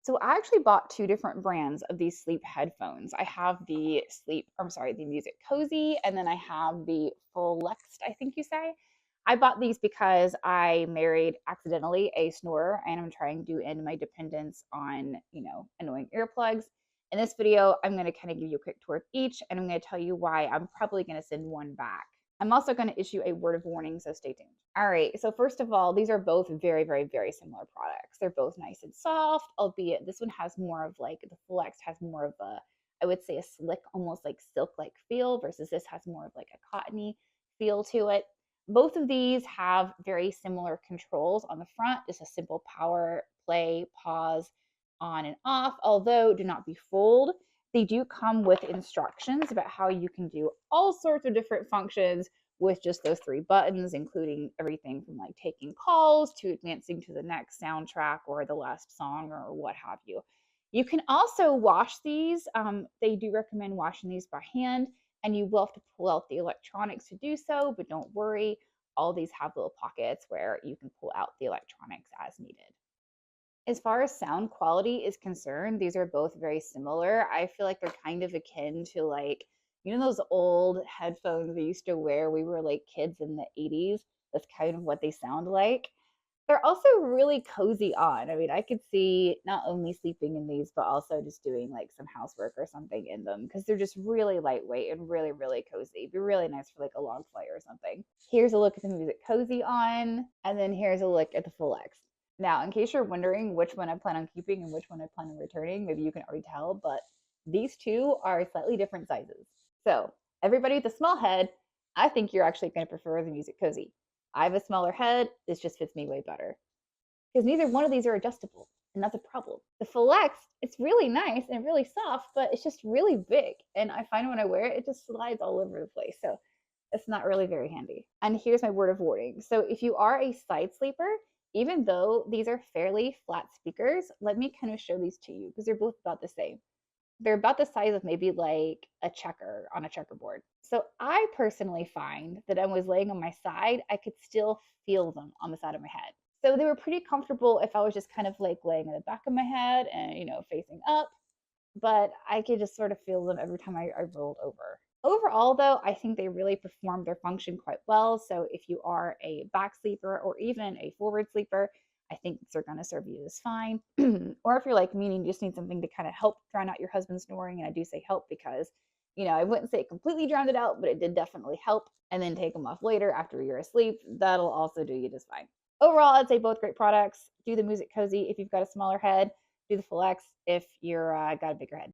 So I actually bought two different brands of these sleep headphones. I have the MUSICCOZY, and then I have the FULEXT, I think you say. I bought these because I married accidentally a snorer and I'm trying to end my dependence on, annoying earplugs. In this video, I'm going to kind of give you a quick tour of each and I'm going to tell you why I'm probably going to send one back. I'm also going to issue a word of warning, so stay tuned. All right, so first of all, these are both very, very, very similar products. They're both nice and soft, albeit this one has more of like the FULEXT has more of a, I would say, a slick, almost like silk-like feel, versus this has more of like a cottony feel to it. Both of these have very similar controls on the front, just a simple power, play, pause, on and off, although do not be fooled. They do come with instructions about how you can do all sorts of different functions with just those three buttons, including everything from like taking calls to advancing to the next soundtrack or the last song or what have you. You can also wash these. They do recommend washing these by hand, and you will have to pull out the electronics to do so, but don't worry. All these have little pockets where you can pull out the electronics as needed. As far as sound quality is concerned, these are both very similar. I feel like they're kind of akin to like, those old headphones we used to wear. We were like kids in the 80s. That's kind of what they sound like. They're also really cozy on. I mean, I could see not only sleeping in these, but also just doing like some housework or something in them because they're just really lightweight and really, really cozy. It'd be really nice for like a long flight or something. Here's a look at the MUSICCOZY on, and then here's a look at the FULEXT. Now, in case you're wondering which one I plan on keeping and which one I plan on returning, maybe you can already tell, but these two are slightly different sizes. So, everybody with a small head, I think you're actually going to prefer the MUSICCOZY. I have a smaller head, this just fits me way better. Because neither one of these are adjustable, and that's a problem. The FULEXT, it's really nice and really soft, but it's just really big. And I find when I wear it, it just slides all over the place. So it's not really very handy. And here's my word of warning. So if you are a side sleeper, even though these are fairly flat speakers, let me kind of show these to you because they're both about the same. They're about the size of maybe like a checker on a checkerboard. So I personally find that I was laying on my side, I could still feel them on the side of my head. So they were pretty comfortable if I was just kind of like laying in the back of my head and, facing up, but I could just sort of feel them every time I rolled over. Overall, though, I think they really perform their function quite well. So if you are a back sleeper or even a forward sleeper, I think they're going to serve you just fine. Or if you're like me and you just need something to kind of help drown out your husband's snoring, and I do say help because, I wouldn't say it completely drowned it out, but it did definitely help. And then take them off later after you're asleep. That'll also do you just fine. Overall, I'd say both great products. Do the MUSICCOZY if you've got a smaller head. Do the FULEXT if you're got a bigger head.